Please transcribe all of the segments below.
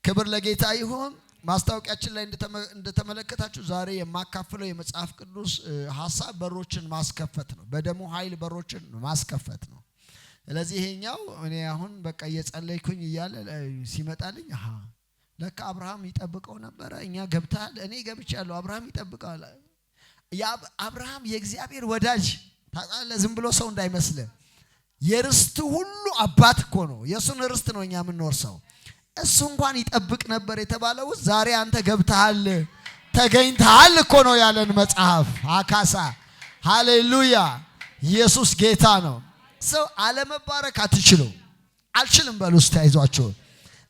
ክብር ለጌታ ይሁን። ማስታወቂያችን ላይ እንደተመለከታችሁ ዛሬ የማካፈለው የመጽሐፍ ቅዱስ ሐሳብ በሮችን ማስከፈት ነው። በደሙ ኃይል በሮችን ማስከፈት ነው። ስለዚህ ይሄኛው እኔ አሁን በቃ እየጸለይኩኝ እያለ ሲመጣልኝ ለካ አብርሃም ይጠብቀው ነበር። እኛ ገብታል እኔ ገብቻለሁ አብርሃም ይጠብቃል። አብርሃም የእግዚአብሔር ወዳጅ ታውቃለህ። ዝም ብሎ ሰው እንዳይመስል የርስቱ ሁሉ አባት እኮ ነው። የሱን ርስት ነው እኛ የምንወርሰው። እሱ እንኳን ይጠብቅ ነበር የተባለው ዛሬ አንተ ገብተሃል ተገኝተሃል እኮ ነው ያለን መጽሐፍ። አካሳ ሃሌሉያ ኢየሱስ ጌታ ነው። ሰው አለመባረክ አልችልም በሉ እስቲ አይዟችሁ።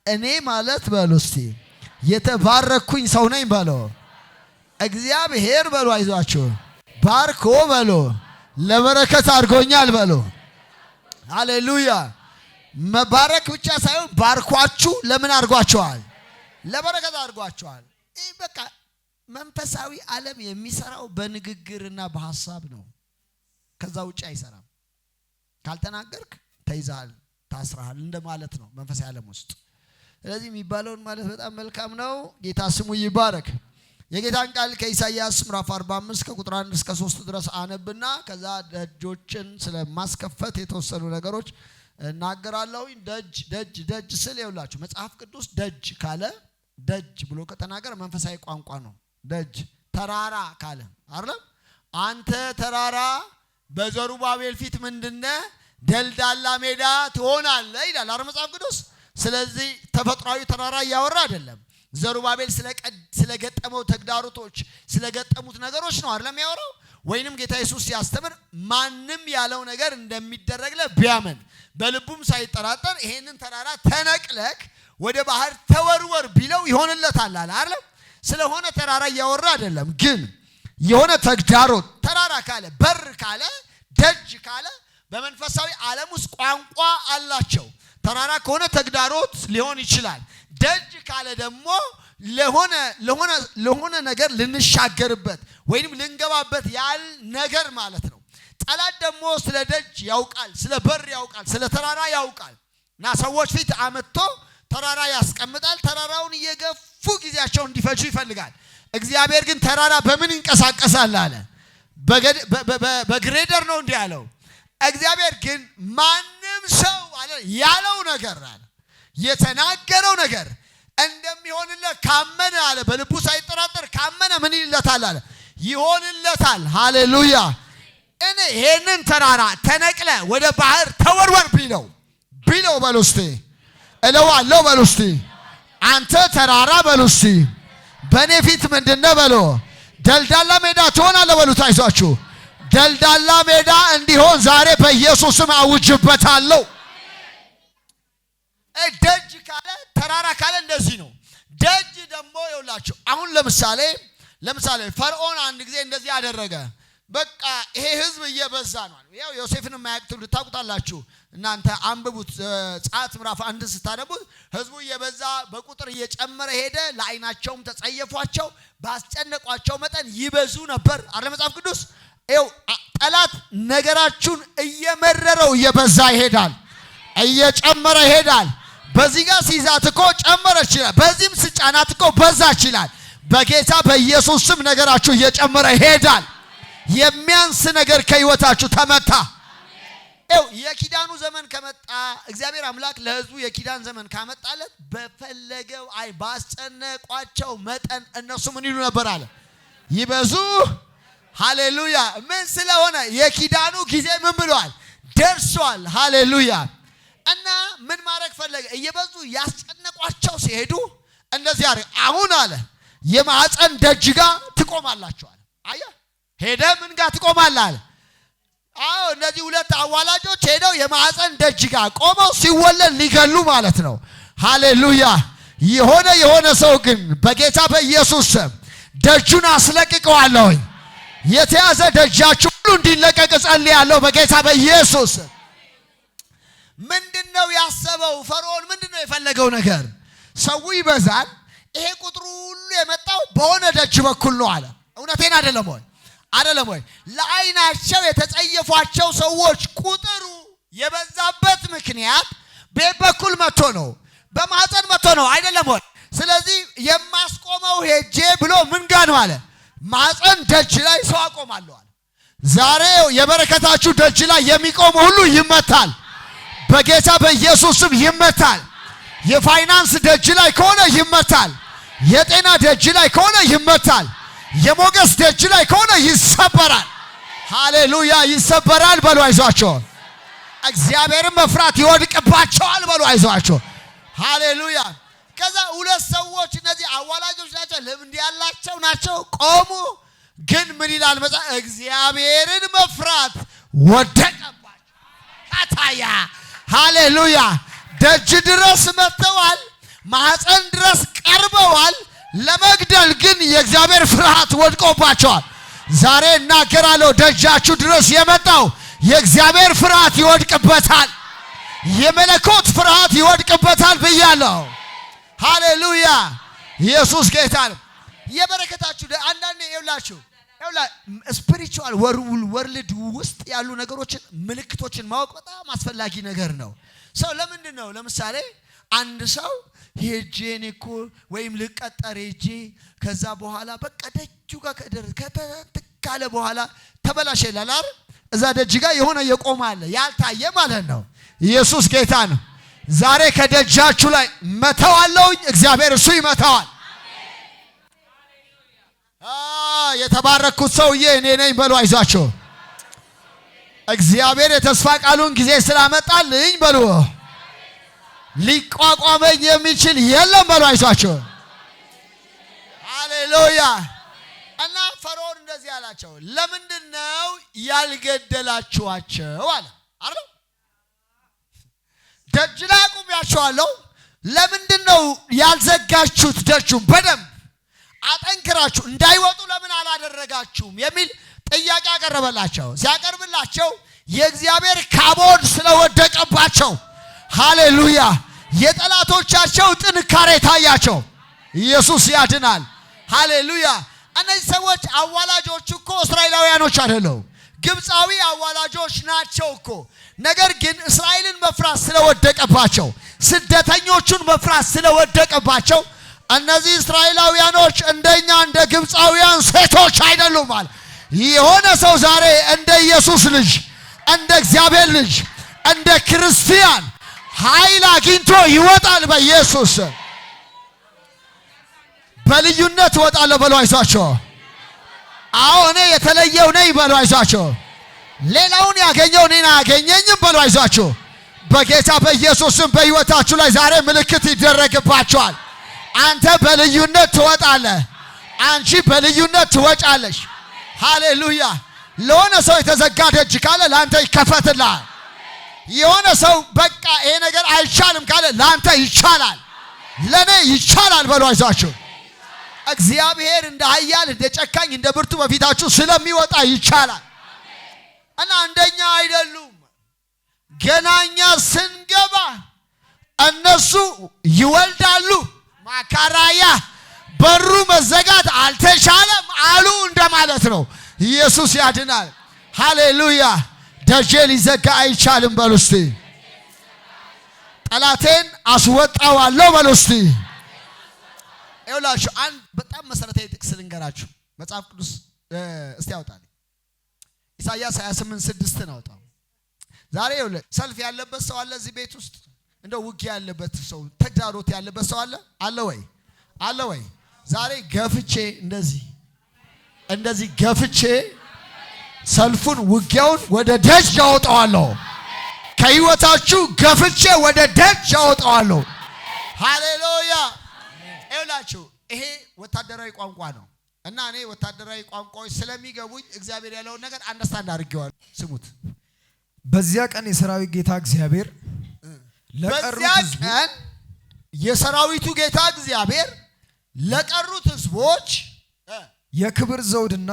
እኔ ማለት በሉ እስቲ የተባረኩኝ ሰው ነኝ በሉ። እግዚአብሔር በሉ አይዟችሁ ባርኮ በሉ ለበረከት አድርጎኛል በሉ። ሃሌሉያ መባረክ ብቻ ሳይሆን ባርኳችሁ ለምን አድርጓቸዋል? ለበረከት አድርጓቸዋል። ይህ በቃ መንፈሳዊ ዓለም የሚሰራው በንግግርና በሐሳብ ነው። ከዛ ውጭ አይሰራም። ካልተናገርክ ተይዛል ታስራሃል እንደማለት ነው መንፈሳዊ ዓለም ውስጥ። ስለዚህ የሚባለውን ማለት በጣም መልካም ነው። ጌታ ስሙ ይባረክ። የጌታን ቃል ከኢሳይያስ ምዕራፍ 45 ከቁጥር 1 እስከ 3 ድረስ አነብና ከዛ ደጆችን ስለማስከፈት የተወሰኑ ነገሮች እናገራለሁ። ደጅ ስል ይውላችሁ መጽሐፍ ቅዱስ ደጅ ካለ ደጅ ብሎ ከተናገረ መንፈሳዊ ቋንቋ ነው። ደጅ ተራራ ካለ አይደለም። አንተ ተራራ በዘሩባቤል ፊት ምንድነው ደልዳላ ሜዳ ትሆናለህ ይላል አይደል መጽሐፍ ቅዱስ። ስለዚህ ተፈጥሯዊ ተራራ እያወራ አይደለም። ዘሩባቤል ስለገጠመው ተግዳሮቶች ስለገጠሙት ነገሮች ነው አይደለም ያወራው። ወይንም ጌታ ኢየሱስ ሲያስተምር ማንም ያለው ነገር እንደሚደረግለት ቢያመን በልቡም ሳይጠራጠር ይሄንን ተራራ ተነቅለክ ወደ ባህር ተወርወር ቢለው ይሆንለታል አለ አይደል። ስለሆነ ተራራ እያወራ አይደለም። ግን የሆነ ተግዳሮት ተራራ ካለ በር ካለ ደጅ ካለ በመንፈሳዊ ዓለም ውስጥ ቋንቋ አላቸው። ተራራ ከሆነ ተግዳሮት ሊሆን ይችላል። ደጅ ካለ ደግሞ ለሆነ ነገር ልንሻገርበት ወይንም ልንገባበት ያል ነገር ማለት ነው። ጠላት ደግሞ ስለ ደጅ ያውቃል፣ ስለ በር ያውቃል፣ ስለ ተራራ ያውቃል። እና ሰዎች ፊት አመጥቶ ተራራ ያስቀምጣል። ተራራውን እየገፉ ጊዜያቸውን እንዲፈጁ ይፈልጋል። እግዚአብሔር ግን ተራራ በምን ይንቀሳቀሳል አለ? በግሬደር ነው እንዲህ ያለው። እግዚአብሔር ግን ማንም ሰው አለ ያለው ነገር አለ የተናገረው ነገር እንደሚሆንለት ካመነ አለ በልቡ ሳይጠራጠር ካመነ ምን ይልለታል አለ ይሆንለታል። ሃሌሉያ። እኔ ይሄንን ተራራ ተነቅለ ወደ ባህር ተወርወር ቢለው በሉስቲ እለዋለሁ በሉስቲ አንተ ተራራ በሉስቲ በኔ ፊት ምንድነው በሉ ደልዳላ ሜዳ ትሆናለህ በሉት። አይዟችሁ ደልዳላ ሜዳ እንዲሆን ዛሬ በኢየሱስ ስም አውጅበታለሁ። ደጅ ካለ ተራራ ካለ እንደዚህ ነው። ደጅ ደግሞ ይውላችሁ አሁን ለምሳሌ ፈርዖን አንድ ጊዜ እንደዚህ ያደረገ። በቃ ይሄ ህዝብ እየበዛ ነው። ያው ዮሴፍን የማያውቁት ታውቁታላችሁ እናንተ አንብቡት። ጻት ምዕራፍ 1 ስታነቡት ህዝቡ እየበዛ በቁጥር እየጨመረ ሄደ። ለዓይናቸውም ተጸየፏቸው፣ ባስጨነቋቸው መጠን ይበዙ ነበር አይደል መጽሐፍ ቅዱስ። ይኸው ጠላት ነገራችሁን እየመረረው እየበዛ ይሄዳል፣ እየጨመረ ይሄዳል። በዚህ ጋር ሲይዛት እኮ ጨመረች ይላል፣ በዚህም ስጫናት እኮ በዛች ይላል። በጌታ በኢየሱስ ስም ነገራችሁ እየጨመረ ይሄዳል። የሚያንስ ነገር ከህይወታችሁ ተመታ። የኪዳኑ ዘመን ከመጣ እግዚአብሔር አምላክ ለህዝቡ የኪዳን ዘመን ካመጣለት በፈለገው ባስጨነቋቸው መጠን እነሱ ምን ይሉ ነበር አለ ይበዙ። ሃሌሉያ። ምን ስለሆነ የኪዳኑ ጊዜ ምን ብሏል ደርሷል። ሃሌሉያ። እና ምን ማድረግ ፈለገ? እየበዙ ያስጨነቋቸው ሲሄዱ እንደዚህ አረ አሁን አለ የማዕፀን ደጅ ጋር ትቆማላችሁ አለ። አያ ሄደ ምን ጋር ትቆማለህ አለ። አዎ እነዚህ ሁለት አዋላጆች ሄደው የማዕፀን ደጅ ጋር ቆመው ሲወለድ ሊገሉ ማለት ነው። ሃሌሉያ። የሆነ ሰው ግን በጌታ በኢየሱስ ስም ደጁን አስለቅቀዋለሁ። የተያዘ ደጃችሁ ሁሉ እንዲለቀቅ ጸልያለሁ በጌታ በኢየሱስ። ምንድነው ያሰበው ፈርዖን? ምንድነው የፈለገው ነገር? ሰው ይበዛል፣ ይሄ ቁጥሩ ሁሉ የመጣው በሆነ ደጅ በኩል ነው አለ። እውነቴን አይደለም ወይ? ለዓይናቸው የተጸየፏቸው ሰዎች ቁጥሩ የበዛበት ምክንያት በበኩል መጥቶ ነው፣ በማህፀን መጥቶ ነው አይደለም ወይ? ስለዚህ የማስቆመው ሄጄ ብሎ ምን ጋር ነው አለ? ማኅፀን ደጅ ላይ ሰው አቆማለሁ አለ። ዛሬ የበረከታችሁ ደጅ ላይ የሚቆም ሁሉ ይመታል፣ በጌታ በኢየሱስ ስም ይመታል። የፋይናንስ ደጅ ላይ ከሆነ ይመታል፣ የጤና ደጅ ላይ ከሆነ ይመታል፣ የሞገስ ደጅ ላይ ከሆነ ይሰበራል። ሃሌሉያ! ይሰበራል በሉ አይዟችሁ። እግዚአብሔርን መፍራት ይወድቅባቸዋል በሉ አይዟችሁ። ሃሌሉያ! ከዛ ሁለት ሰዎች እነዚህ አዋላጆች ናቸው፣ ልምድ ያላቸው ናቸው። ቆሙ። ግን ምን ይላል መጽሐፍ? እግዚአብሔርን መፍራት ወደቀባቸው። ታታያ ሃሌሉያ! ደጅ ድረስ መጥተዋል፣ ማኅፀን ድረስ ቀርበዋል። ለመግደል ግን የእግዚአብሔር ፍርሃት ወድቆባቸዋል። ዛሬ እናገራለሁ፣ ደጃችሁ ድረስ የመጣው የእግዚአብሔር ፍርሃት ይወድቅበታል፣ የመለኮት ፍርሃት ይወድቅበታል ብያለሁ። ሃሌሉያ! ኢየሱስ ጌታ ነው። የበረከታችሁ አንዳንዴ ይውላችሁ ስፒሪቹዋል ወርልድ ውስጥ ያሉ ነገሮችን ምልክቶችን ማወቅ በጣም አስፈላጊ ነገር ነው። ሰው ለምንድን ነው ለምሳሌ አንድ ሰው ሄጄ እኮ ወይም ልቀጠር ሄጄ ከዛ በኋላ በቃ ደጁ ጋር ከተካለ በኋላ ተበላሸ ይላል አይደል? እዛ ደጅ ጋር የሆነ የቆመ አለ ያልታየ ማለት ነው። ኢየሱስ ጌታ ነው። ዛሬ ከደጃችሁ ላይ መተዋለሁኝ፣ እግዚአብሔር እሱ ይመታዋል። የተባረኩት ሰውዬ እኔ ነኝ በሉ አይዟችሁ። እግዚአብሔር የተስፋ ቃሉን ጊዜ ስላመጣልኝ በሉ ሊቋቋመኝ የሚችል የለም በሉ አይዟችሁ። ሃሌሉያ! እና ፈርዖን እንደዚህ አላቸው፣ ለምንድነው ያልገደላችኋቸው አለ አይደል? ደጅ ላይ አቁሜያቸዋለሁ፣ ለምንድነው ያልዘጋችሁት? ደጁን በደንብ አጠንክራችሁ እንዳይወጡ ለምን አላደረጋችሁም የሚል ጥያቄ ያቀረበላቸው። ሲያቀርብላቸው የእግዚአብሔር ካቦድ ስለወደቀባቸው ሃሌሉያ! የጠላቶቻቸው ጥንካሬ ታያቸው። ኢየሱስ ያድናል። ሃሌሉያ! እነዚህ ሰዎች አዋላጆች እኮ እስራኤላውያኖች አይደሉም፣ ግብፃዊ አዋላጆች ናቸው እኮ። ነገር ግን እስራኤልን መፍራት ስለወደቀባቸው፣ ስደተኞቹን መፍራት ስለወደቀባቸው እነዚህ እስራኤላውያኖች እንደኛ እንደ ግብፃውያን ሴቶች አይደሉም ማለት። የሆነ ሰው ዛሬ እንደ ኢየሱስ ልጅ፣ እንደ እግዚአብሔር ልጅ፣ እንደ ክርስቲያን ኃይል አግኝቶ ይወጣል በኢየሱስ። በልዩነት እወጣለሁ በሉ አይዟችሁ። አዎ እኔ የተለየው ነኝ በሉ አይዟችሁ። ሌላውን ያገኘው እኔን አያገኘኝም በሉ አይዟችሁ። በጌታ በኢየሱስም በሕይወታችሁ ላይ ዛሬ ምልክት ይደረግባችኋል። አንተ በልዩነት ትወጣለህ፣ አንቺ በልዩነት ትወጫለሽ። ሃሌሉያ! ለሆነ ሰው የተዘጋ ደጅ ካለ ላንተ ይከፈትልሃል። የሆነ ሰው በቃ ይሄ ነገር አይቻልም ካለ ላንተ ይቻላል፣ ለኔ ይቻላል በሉ አይዟችሁ። እግዚአብሔር እንደ ኃያል እንደ ጨካኝ እንደ ብርቱ በፊታችሁ ስለሚወጣ ይቻላል። እና እንደኛ አይደሉም። ገናኛ ስንገባ እነሱ ይወልዳሉ። ማካራያ በሩ መዘጋት አልተቻለም አሉ እንደማለት ነው። ኢየሱስ ያድናል። ሃሌሉያ! ደጄ ሊዘጋ አይቻልም በሉ እስቲ። ጠላቴን አስወጣዋለሁ በሉ እስቲ። ይኸውላችሁ አንድ በጣም መሰረታዊ ጥቅስ ልንገራችሁ። መጽሐፍ ቅዱስ እስቲ ያውጣልኝ። ኢሳይያስ 28:6 ነው አውጣው። ዛሬ ይኸውልህ ሰልፍ ያለበት ሰው አለ እዚህ ቤት ውስጥ? እንደው ውጊያ ያለበት ሰው፣ ተግዳሮት ያለበት ሰው አለ ወይ? አለ ወይ? ዛሬ ገፍቼ እንደዚህ ገፍቼ ሰልፉን ውጊያውን ወደ ደጅ ያወጣዋለሁ። ከህይወታችሁ ገፍቼ ወደ ደጅ ያወጣዋለሁ። ሃሌሉያ! ይኸውላችሁ ይሄ ወታደራዊ ቋንቋ ነው እና እኔ ወታደራዊ ቋንቋዎች ስለሚገቡኝ እግዚአብሔር ያለውን ነገር አንደርስታንድ አድርጌዋለሁ። ስሙት። በዚያ ቀን የሰራዊት ጌታ እግዚአብሔር የሰራዊቱ ጌታ እግዚአብሔር ለቀሩት ህዝቦች የክብር ዘውድና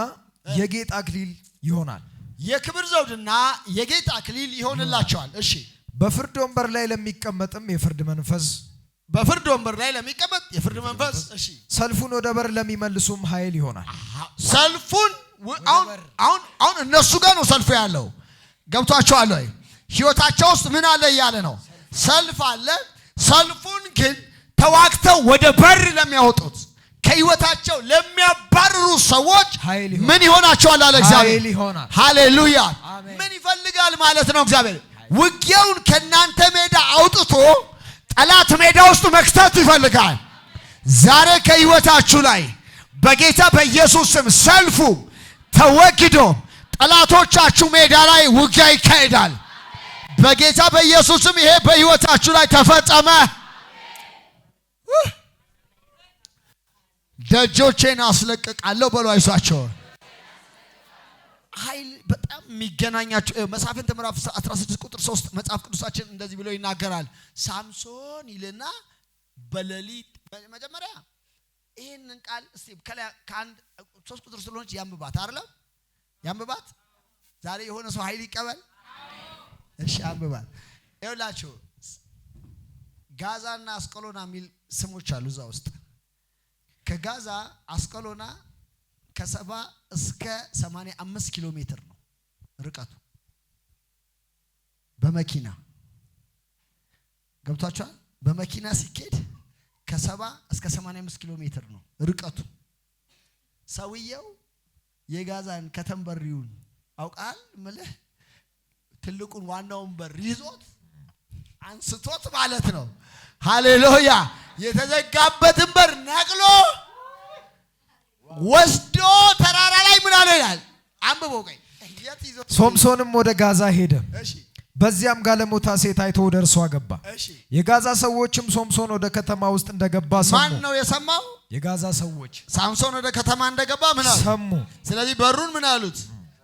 የጌጥ አክሊል ይሆናል። የክብር ዘውድና የጌጥ አክሊል ይሆንላቸዋል። እሺ። በፍርድ ወንበር ላይ ለሚቀመጥም የፍርድ መንፈስ፣ በፍርድ ወንበር ላይ ለሚቀመጥ የፍርድ መንፈስ። እሺ። ሰልፉን ወደ በር ለሚመልሱም ኃይል ይሆናል። ሰልፉን አሁን እነሱ ጋር ነው ሰልፉ ያለው። ገብቷቸዋል ወይ? ህይወታቸው ውስጥ ምን አለ እያለ ነው? ሰልፍ አለ። ሰልፉን ግን ተዋግተው ወደ በር ለሚያወጡት ከህይወታቸው ለሚያባርሩ ሰዎች ምን ይሆናቸዋል አለ እግዚአብሔር። ሃሌሉያ። ምን ይፈልጋል ማለት ነው እግዚአብሔር? ውጊያውን ከናንተ ሜዳ አውጥቶ ጠላት ሜዳ ውስጥ መክተት ይፈልጋል። ዛሬ ከህይወታችሁ ላይ በጌታ በኢየሱስ ስም ሰልፉ ተወግዶ ጠላቶቻችሁ ሜዳ ላይ ውጊያ ይካሄዳል። በጌታ በኢየሱስ ስም ይሄ በህይወታችሁ ላይ ተፈጸመ። ደጆቼን አስለቅቃለሁ በሉ። አይዟችሁ። ኃይል በጣም የሚገናኛችሁ መሳፍንት ምዕራፍ 16 ቁጥር 3 መጽሐፍ ቅዱሳችን እንደዚህ ብሎ ይናገራል። ሳምሶን ይልና በሌሊት መጀመሪያ ይሄንን ቃል እስቲ ከላይ ከአንድ 3 ቁጥር ስለሆነች ያንብባት አይደለም? ያንብባት። ዛሬ የሆነ ሰው ኃይል ይቀበል። እሺ አንብባት። ይኸውላችሁ ጋዛና አስቀሎና የሚል ስሞች አሉ እዛ ውስጥ። ከጋዛ አስቀሎና ከ70 እስከ 85 ኪሎ ሜትር ነው ርቀቱ በመኪና ገብቷችኋል? በመኪና ሲኬድ ከ70 እስከ 85 ኪሎ ሜትር ነው ርቀቱ። ሰውየው የጋዛን ከተንበሪውን አውቃል ምልህ ትልቁን ዋናውን በር ይዞት አንስቶት ማለት ነው። ሃሌሉያ። የተዘጋበትን በር ነቅሎ ወስዶ ተራራ ላይ ምን አለ ይላል? አንብቦ ቆይ። ሶምሶንም ወደ ጋዛ ሄደ። በዚያም ጋለሞታ ሴት አይቶ ወደ እርሷ ገባ። የጋዛ ሰዎችም ሶምሶን ወደ ከተማ ውስጥ እንደገባ ሰሙ። ማን ነው የሰማው? የጋዛ ሰዎች ሳምሶን ወደ ከተማ እንደገባ ምን አሉ? ሰሙ። ስለዚህ በሩን ምን አሉት?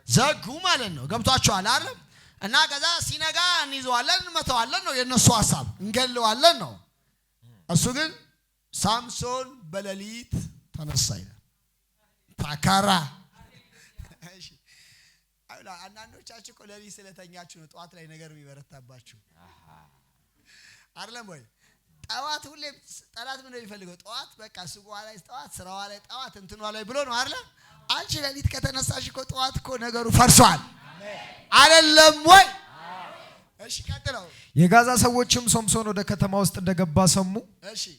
ዘጉ ማለት ነው። ገብቷቸዋል አይደል? እና ከዛ ሲነጋ እንይዘዋለን እንመተዋለን ነው የነሱ ሐሳብ፣ እንገለዋለን ነው። እሱ ግን ሳምሶን በሌሊት ተነሳ ይላል። ታካራ። እሺ አንዳንዶቻችሁ እኮ ሌሊት ስለተኛችሁ ነው ጠዋት ላይ ነገር የሚበረታባችሁ አይደለም ወይ? ጠዋት ሁሌ ጠላት ምን ነው የሚፈልገው? ጠዋት በቃ ሱቋ ላይ ጠዋት፣ ስራዋ ላይ ጠዋት፣ እንትኗ ላይ ብሎ ነው አይደል? አንቺ ሌሊት ከተነሳሽ እኮ ጠዋት እኮ ነገሩ ፈርሷል አይደለም ወይ? እሺ ቀጥለው። የጋዛ ሰዎችም ሶምሶን ወደ ከተማ ውስጥ እንደገባ ሰሙ።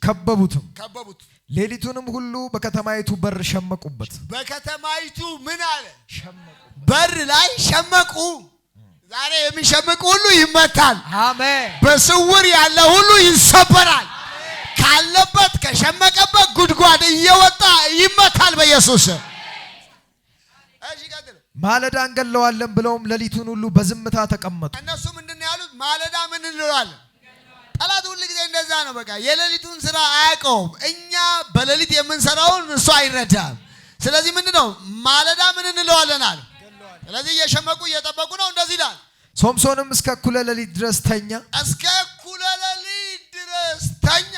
ከበቡትም። ሌሊቱንም ሁሉ በከተማይቱ በር ሸመቁበት። በከተማይቱ ምን አለ? በር ላይ ሸመቁ። ዛሬ የሚሸምቅ ሁሉ ይመታል። አሜን። በስውር ያለ ሁሉ ይሰበራል። ካለበት ከሸመቀበት ጉድጓድ እየወጣ ይመታል በኢየሱስ። እሺ ቀጥል። ማለዳ እንገለዋለን ብለውም ሌሊቱን ሁሉ በዝምታ ተቀመጡ። እነሱ ምንድነው ያሉት? ማለዳ ምን እንለዋለን? ጠላት ሁሉ ጊዜ እንደዛ ነው። በቃ የሌሊቱን ስራ አያውቀውም። እኛ በሌሊት የምንሰራውን እሱ አይረዳም። ስለዚህ ምንድነው ማለዳ ምን እንለዋለን አለ። ስለዚህ እየሸመቁ እየጠበቁ ነው። እንደዚህ ይላል። ሶምሶንም እስከ እኩለ ሌሊት ድረስ ተኛ። እስከ እኩለ ሌሊት ድረስ ተኛ።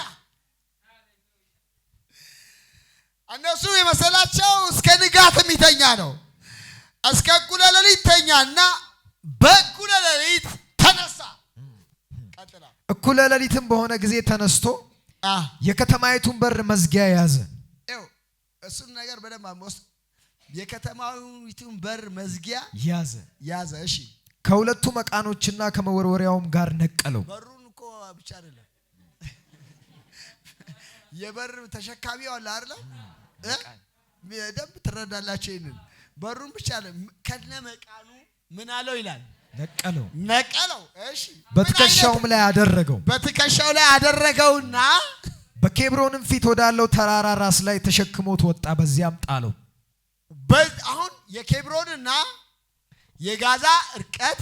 እነሱ የመሰላቸው እስከ ንጋት የሚተኛ ነው። እስከ እኩለ ሌሊት ተኛና በእኩለ ሌሊት ተነሳ። ቀጥላ እኩለ ሌሊትም በሆነ ጊዜ ተነስቶ የከተማይቱን በር መዝጊያ ያዘ። እሱን ነገር በደንብ አሞስ የከተማይቱን በር መዝጊያ ያዘ። እሺ ከሁለቱ መቃኖችና ከመወርወሪያውም ጋር ነቀለው። በሩን እኮ ብቻ አይደለም የበር ተሸካሚው አለ አይደል? ደንብ ትረዳላችሁ ይሄንን። በሩን ብቻ አይደለም ከነ መቃኑ ምን አለው ይላል? ነቀለው። እሺ በትከሻውም ላይ አደረገው። በትከሻው ላይ አደረገውና በኬብሮንም ፊት ወዳለው ተራራ ራስ ላይ ተሸክሞት ወጣ። በዚያም ጣለው። አሁን የኬብሮንና የጋዛ ርቀት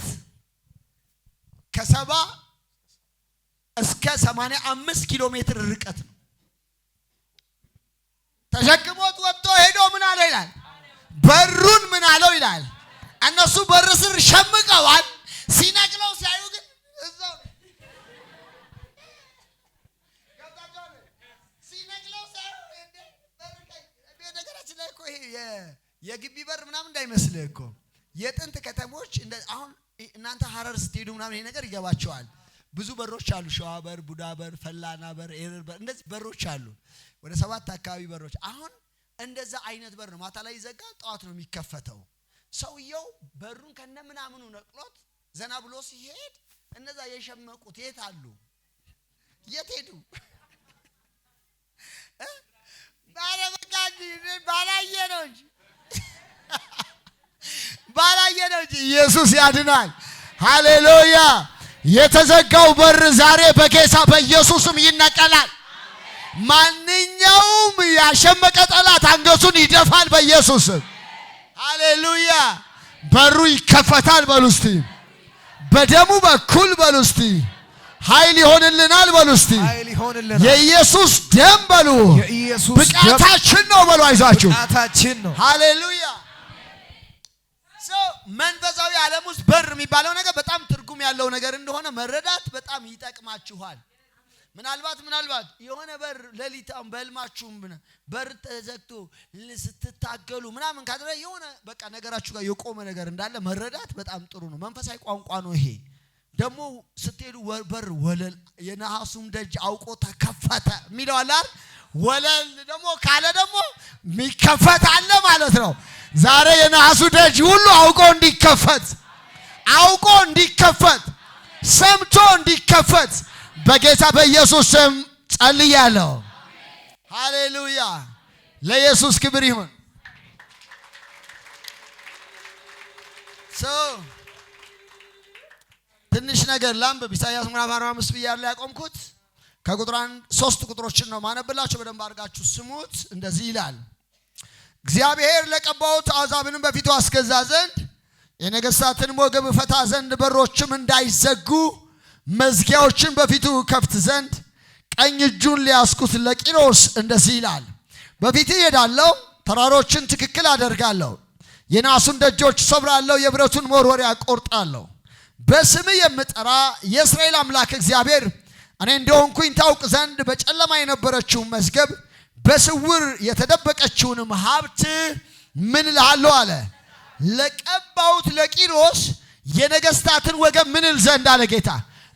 ከ70 እስከ 85 ኪሎ ሜትር ርቀት ነው። ተሸክሞት ወጥቶ ሄዶ ምን አለው ይላል? በሩን ምን አለው ይላል? እነሱ በር ስር ሸምቀዋል። ሲነቅለው ሲያዩ ግን እዛው ሲነቅለው ሲያዩ ነገራችን ላይ እኮ ይሄ የግቢ በር ምናምን እንዳይመስልህ እኮ የጥንት ከተሞች አሁን እናንተ ሐረር ስትሄዱ ምናምን ይሄ ነገር ይገባቸዋል። ብዙ በሮች አሉ። ሸዋ በር፣ ቡዳ በር፣ ፈላና በር፣ ኤረር በር፣ እንደዚህ በሮች አሉ። ወደ 7 አካባቢ በሮች። አሁን እንደዛ አይነት በር ነው። ማታ ላይ ይዘጋ፣ ጠዋት ነው የሚከፈተው። ሰውየው በሩን ከነ ምናምኑ ነቅሎት ዘና ብሎ ሲሄድ እነዛ የሸመቁት የት አሉ? የት ሄዱ? ባላየ ነው እንጂ ኢየሱስ ያድናል። ሃሌሉያ። የተዘጋው በር ዛሬ በጌታ በኢየሱስም ይነቀላል። ማንኛውም ያሸመቀ ጠላት አንገቱን ይደፋል በኢየሱስም። ሃሌሉያ። በሩ ይከፈታል በሉ እስቲ። በደሙ በኩል በሉ እስቲ። ኃይል ይሆንልናል በሉ እስቲ። የኢየሱስ ደም በሉ ብቃታችን ነው በሉ። አይዟችሁ ብቃታችን ነው። ሃሌሉያ። መንፈሳዊ ዓለም ውስጥ በር የሚባለው ነገር በጣም ትርጉም ያለው ነገር እንደሆነ መረዳት በጣም ይጠቅማችኋል። ምናልባት የሆነ በር ሌሊታም በህልማችሁም በር ተዘግቶ ስትታገሉ ምናምን ካደረ የሆነ በቃ ነገራችሁ ጋር የቆመ ነገር እንዳለ መረዳት በጣም ጥሩ ነው። መንፈሳዊ ቋንቋ ነው ይሄ። ደግሞ ስትሄዱ በር ወለል የነሐሱም ደጅ አውቆ ተከፈተ የሚለው አለ። ወለል ደግሞ ካለ ደግሞ የሚከፈት አለ ማለት ነው። ዛሬ የነሐሱ ደጅ ሁሉ አውቆ እንዲከፈት ሰምቶ እንዲከፈት በጌታ በኢየሱስ ስም ጸልያለሁ። ሃሌሉያ። ለኢየሱስ ክብር ይሁን። ትንሽ ነገር ላንብብ። ኢሳይያስ ምዕራፍ 45 ብያለሁ ያቆምኩት። ከቁጥር 3 ቁጥሮችን ነው ማነብላችሁ። በደንብ አድርጋችሁ ስሙት። እንደዚህ ይላል። እግዚአብሔር ለቀባውት አሕዛብንም በፊቱ አስገዛ ዘንድ የነገሥታትን ወገብ ፈታ ዘንድ በሮችም እንዳይዘጉ መዝጊያዎችን በፊቱ ከፍት ዘንድ ቀኝ እጁን ሊያስኩት ለቂሮስ እንደዚህ ይላል። በፊት እሄዳለሁ፣ ተራሮችን ትክክል አደርጋለሁ፣ የናሱን ደጆች ሰብራለሁ፣ የብረቱን መወርወሪያ ቆርጣለሁ። በስም የምጠራ የእስራኤል አምላክ እግዚአብሔር እኔ እንደሆንኩኝ ታውቅ ዘንድ በጨለማ የነበረችውን መዝገብ በስውር የተደበቀችውንም ሀብት ምን እልሃለሁ አለ። ለቀባውት ለቂሮስ የነገሥታትን ወገብ ምን እል ዘንድ አለ ጌታ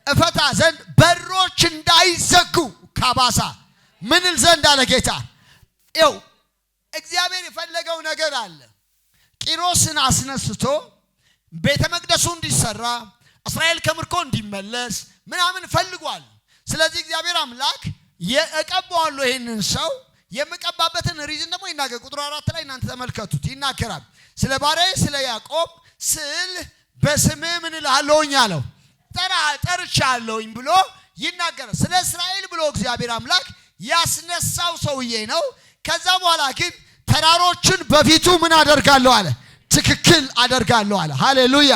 እፈታ ዘንድ በሮች እንዳይዘጉ ካባሳ ምን እል ዘንድ አለ ጌታ። ይኸው እግዚአብሔር የፈለገው ነገር አለ። ቂሮስን አስነስቶ ቤተ መቅደሱ እንዲሰራ እስራኤል ከምርኮ እንዲመለስ ምናምን ፈልጓል። ስለዚህ እግዚአብሔር አምላክ የቀባዋለሁ ይሄንን ሰው የምቀባበትን ሪዝን ደግሞ ይናገር። ቁጥር 4 ላይ እናንተ ተመልከቱት። ይናገራል። ስለ ባሪያዬ ስለ ያዕቆብ ስል በስምህ ምን እልሃለሁኝ አለው። ጠርቻለሁኝ ብሎ ይናገራል። ስለ እስራኤል ብሎ እግዚአብሔር አምላክ ያስነሳው ሰውዬ ነው። ከዛ በኋላ ግን ተራሮችን በፊቱ ምን አደርጋለሁ አለ፣ ትክክል አደርጋለሁ አለ። ሃሌሉያ።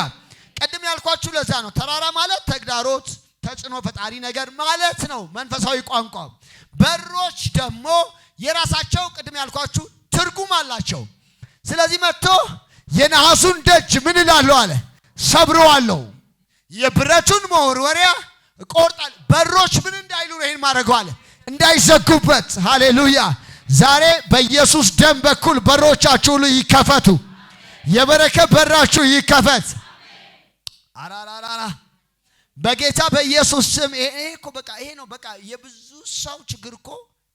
ቀድም ያልኳችሁ ለዛ ነው። ተራራ ማለት ተግዳሮት፣ ተጽዕኖ ፈጣሪ ነገር ማለት ነው መንፈሳዊ ቋንቋ። በሮች ደግሞ የራሳቸው ቅድም ያልኳችሁ ትርጉም አላቸው። ስለዚህ መጥቶ የነሐሱን ደጅ ምን እላለሁ አለ፣ ሰብረዋለሁ፣ የብረቱን መወርወሪያ እቆርጣለሁ። በሮች ምን እንዳይሉ ነው ይሄን ማድረግ አለ፣ እንዳይዘጉበት። ሃሌሉያ። ዛሬ በኢየሱስ ደም በኩል በሮቻችሁ ሁሉ ይከፈቱ። የበረከት በራችሁ ይከፈት። አራራራ በጌታ በኢየሱስ ስም። ይሄ እኮ በቃ ይሄ ነው በቃ የብዙ ሰው ችግር እኮ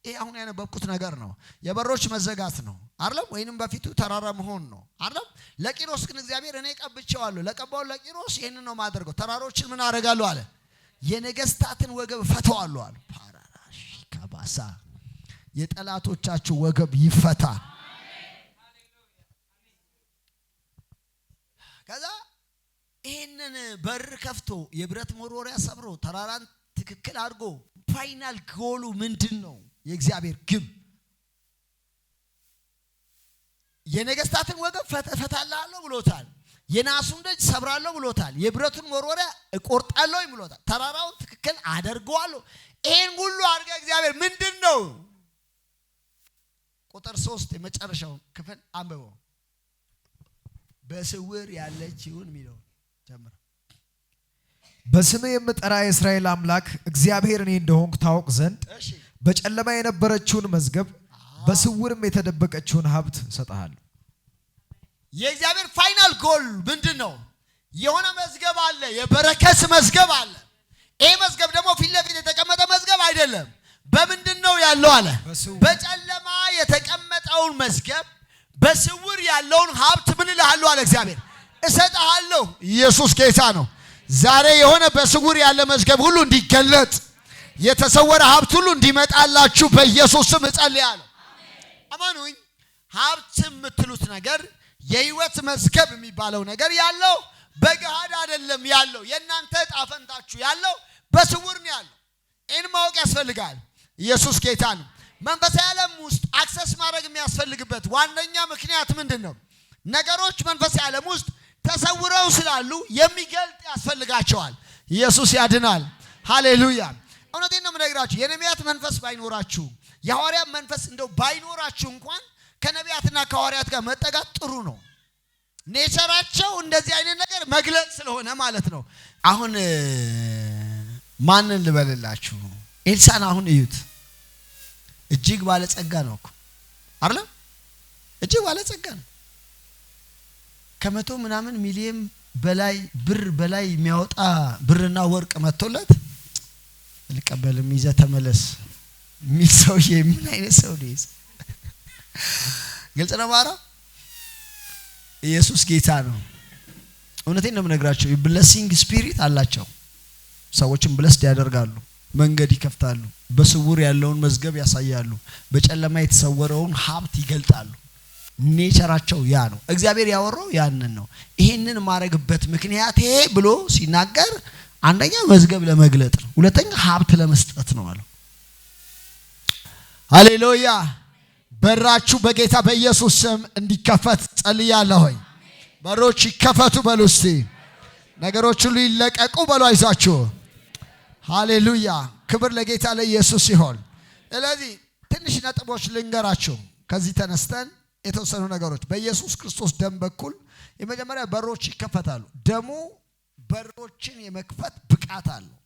ይሄ አሁን ያነበብኩት ነገር ነው። የበሮች መዘጋት ነው አይደለም? ወይንም በፊቱ ተራራ መሆን ነው አይደለም? ለቂሮስ ግን እግዚአብሔር እኔ ቀብቼዋለሁ። ለቀባው ለቂሮስ ይሄንን ነው ማደርገው። ተራሮችን ምን አደርጋለሁ አለ፣ የነገሥታትን ወገብ ፈተዋለሁ አለ። ፓራራሽ ካባሳ የጠላቶቻችሁ ወገብ ይፈታ። ከዛ ይሄንን በር ከፍቶ የብረት መወርወሪያ ሰብሮ ተራራን ትክክል አድርጎ ፋይናል ጎሉ ምንድን ነው? የእግዚአብሔር ግብ የነገሥታትን ወገብ ፈታላለሁ ብሎታል። የናሱን ደጅ ሰብራለሁ ብሎታል። የብረቱን መወርወሪያ እቆርጣለሁ ብሎታል። ተራራውን ትክክል አደርገዋለሁ። ይሄን ሁሉ አድርገ እግዚአብሔር ምንድን ነው? ቁጥር 3 የመጨረሻው ክፍል አንብበው። በስውር ያለችውን የሚለው ጀምር። በስም የምጠራ የእስራኤል አምላክ እግዚአብሔር እኔ እንደሆንኩ ታውቅ ዘንድ በጨለማ የነበረችውን መዝገብ በስውርም የተደበቀችውን ሀብት እሰጥሃለሁ። የእግዚአብሔር ፋይናል ጎል ምንድን ነው? የሆነ መዝገብ አለ፣ የበረከት መዝገብ አለ። ይሄ መዝገብ ደግሞ ፊት ለፊት የተቀመጠ መዝገብ አይደለም። በምንድን ነው ያለው አለ? በጨለማ የተቀመጠውን መዝገብ በስውር ያለውን ሀብት ምን እልሃለሁ አለ እግዚአብሔር፣ እሰጥሃለሁ። ኢየሱስ ጌታ ነው። ዛሬ የሆነ በስውር ያለ መዝገብ ሁሉ እንዲገለጥ፣ የተሰወረ ሀብት ሁሉ እንዲመጣላችሁ በኢየሱስ ስም እጸልያለሁ። አማኑኝ ሀብት የምትሉት ነገር የህይወት መዝገብ የሚባለው ነገር ያለው በገሃድ አይደለም ያለው። የእናንተ ዕጣ ፈንታችሁ ያለው በስውር ነው ያለው። ይህን ማወቅ ያስፈልጋል። ኢየሱስ ጌታ ነው። መንፈሳዊ ዓለም ውስጥ አክሰስ ማድረግ የሚያስፈልግበት ዋነኛ ምክንያት ምንድን ነው? ነገሮች መንፈሳዊ ዓለም ውስጥ ተሰውረው ስላሉ የሚገልጥ ያስፈልጋቸዋል። ኢየሱስ ያድናል። ሃሌሉያ። እውነቴን ነው የምነግራችሁ። የነቢያት መንፈስ ባይኖራችሁ፣ የሐዋርያት መንፈስ እንደው ባይኖራችሁ እንኳን ከነቢያትና ከሐዋርያት ጋር መጠጋት ጥሩ ነው። ኔቸራቸው እንደዚህ አይነት ነገር መግለጽ ስለሆነ ማለት ነው። አሁን ማንን ልበልላችሁ? ኤልሳን አሁን እዩት። እጅግ ባለጸጋ ነው እኮ አይደል? እጅግ ባለጸጋ ነው። ከመቶ ምናምን ሚሊዮን በላይ ብር በላይ የሚያወጣ ብርና ወርቅ መጥቶለት ልቀበልም ይዘህ ተመለስ የሚል ሰውዬ ምን አይነት ሰው ነው? ግልጽ ነው ማለት ኢየሱስ ጌታ ነው። እውነቴን ነው የምነግራቸው። የብለሲንግ ስፒሪት አላቸው። ሰዎችን ብለስድ ያደርጋሉ፣ መንገድ ይከፍታሉ፣ በስውር ያለውን መዝገብ ያሳያሉ፣ በጨለማ የተሰወረውን ሀብት ይገልጣሉ። ኔቸራቸው ያ ነው። እግዚአብሔር ያወራው ያንን ነው። ይሄንን ማረግበት ምክንያት ይሄ ብሎ ሲናገር አንደኛ መዝገብ ለመግለጥ ነው፣ ሁለተኛ ሀብት ለመስጠት ነው አለው። ሃሌሉያ። በራችሁ በጌታ በኢየሱስ ስም እንዲከፈት ጸልያለሁ። በሮች ይከፈቱ በሉ እስቲ። ነገሮች ሁሉ ይለቀቁ በሉ። አይዟችሁ። ሃሌሉያ። ክብር ለጌታ ለኢየሱስ ይሁን። ስለዚህ ትንሽ ነጥቦች ልንገራችሁ። ከዚህ ተነስተን የተወሰኑ ነገሮች በኢየሱስ ክርስቶስ ደም በኩል የመጀመሪያ በሮች ይከፈታሉ። ደሙ በሮችን የመክፈት ብቃት አለው።